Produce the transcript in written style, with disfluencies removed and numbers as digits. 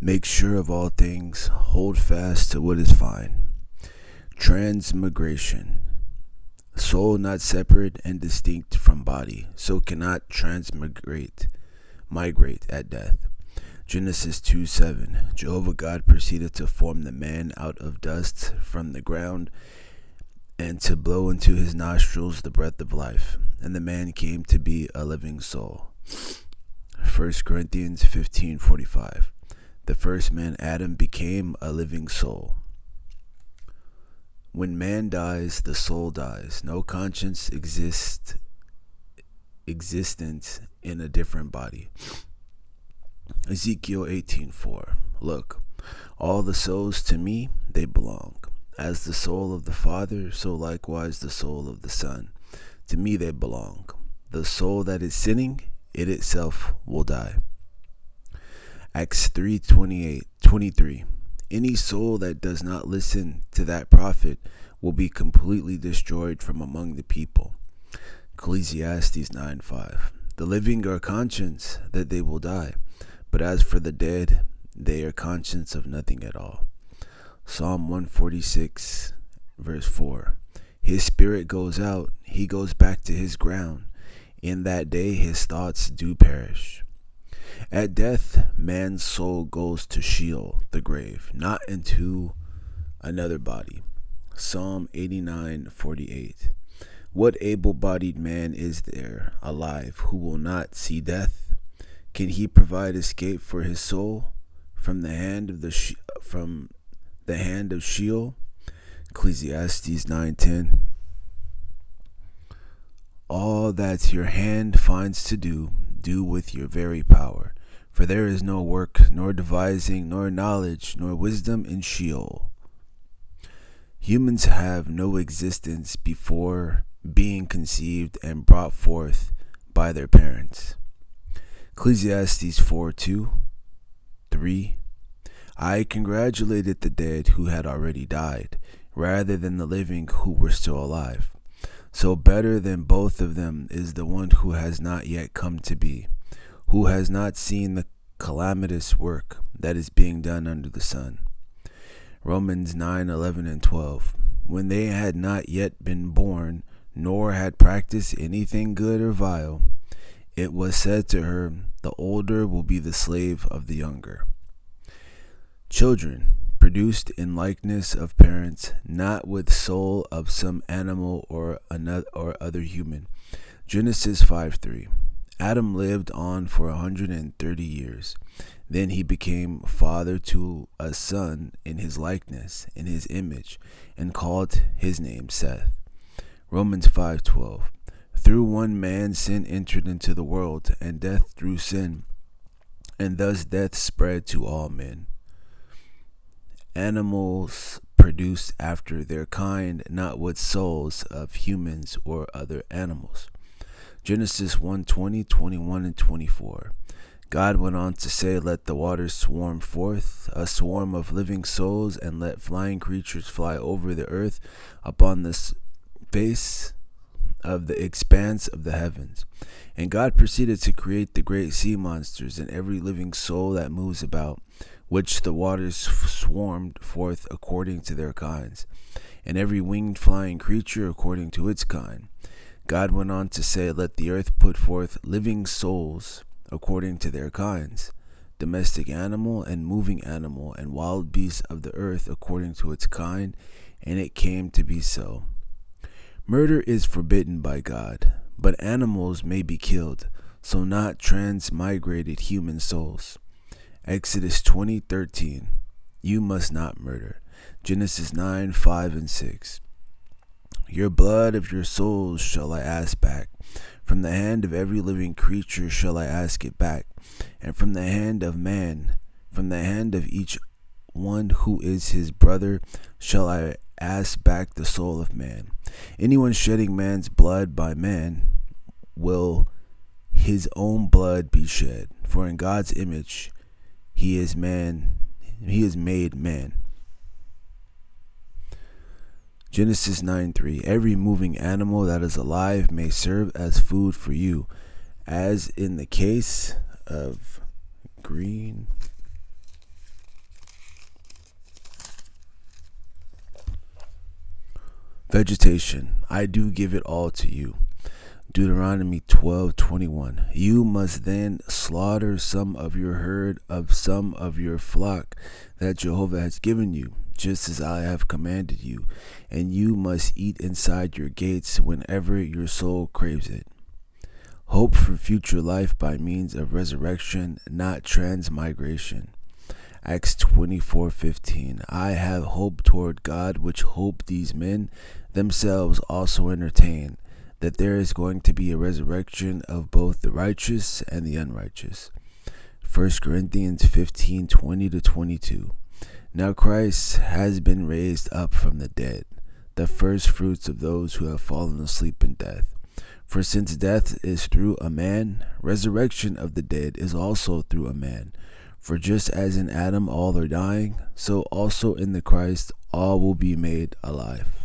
Make sure of all things, hold fast to what is fine. Transmigration. Soul not separate and distinct from body, so cannot migrate at death. Genesis 2:7. Jehovah God proceeded to form the man out of dust from the ground and to blow into his nostrils the breath of life, and the man came to be a living soul. 1 Corinthians 15:45. The first man, Adam, became a living soul. When man dies, the soul dies. No conscience existent in a different body. Ezekiel 18:4. Look, all the souls to me they belong. As the soul of the Father, so likewise the soul of the Son. To me they belong. The soul that is sinning, it itself will die. Acts 3:23. Any soul that does not listen to that prophet will be completely destroyed from among the people. Ecclesiastes 9:5. The living are conscious that they will die, but as for the dead, they are conscious of nothing at all. Psalm 146, verse 4. His spirit goes out, he goes back to his ground. In that day his thoughts do perish. At death, man's soul goes to Sheol, the grave, not into another body. Psalm 89:48. What able-bodied man is there alive who will not see death? Can he provide escape for his soul from the hand of Sheol? Ecclesiastes 9:10. All that your hand finds to do, do with your very power. For there is no work, nor devising, nor knowledge, nor wisdom in Sheol. Humans have no existence before being conceived and brought forth by their parents. Ecclesiastes 4:2, 3. I congratulated the dead who had already died, rather than the living who were still alive. So better than both of them is the one who has not yet come to be, who has not seen the calamitous work that is being done under the sun. Romans 9:11 and 12. When they had not yet been born, nor had practiced anything good or vile, it was said to her, the older will be the slave of the younger. Children, produced in likeness of parents, not with soul of some animal or other human. Genesis 5:3. Adam lived on for 130 years. Then he became father to a son in his likeness, in his image, and called his name Seth. Romans 5:12. Through one man sin entered into the world, and death through sin, and thus death spread to all men. Animals produced after their kind, not with souls of humans or other animals. Genesis 1:20, 21, and 24. God went on to say, let the waters swarm forth, a swarm of living souls, and let flying creatures fly over the earth upon the face of the expanse of the heavens. And God proceeded to create the great sea monsters and every living soul that moves about, which the waters swarmed forth according to their kinds, and every winged flying creature according to its kind. God went on to say, let the earth put forth living souls according to their kinds, domestic animal and moving animal, and wild beasts of the earth according to its kind, and it came to be so. Murder is forbidden by God, but animals may be killed, so not transmigrated human souls. Exodus 20:13. You must not murder. Genesis 9:5 and 6. Your blood of your souls shall I ask back. From the hand of every living creature shall I ask it back. And from the hand of man, from the hand of each one who is his brother, shall I ask back the soul of man. Anyone shedding man's blood by man will his own blood be shed. For in God's image he is made man. Genesis 9:3. Every moving animal that is alive may serve as food for you, as in the case of green Vegetation, I do give it all to you. Deuteronomy 12:21. You must then slaughter some of your herd of some of your flock that Jehovah has given you, just as I have commanded you, and you must eat inside your gates whenever your soul craves it. Hope for future life by means of resurrection, not transmigration. Acts 24:15. I have hope toward God, which hope these men themselves also entertain, that there is going to be a resurrection of both the righteous and the unrighteous. 1 Corinthians 15:20-22. Now Christ has been raised up from the dead, the first fruits of those who have fallen asleep in death. For since death is through a man, resurrection of the dead is also through a man. For just as in Adam all are dying, so also in the Christ all will be made alive.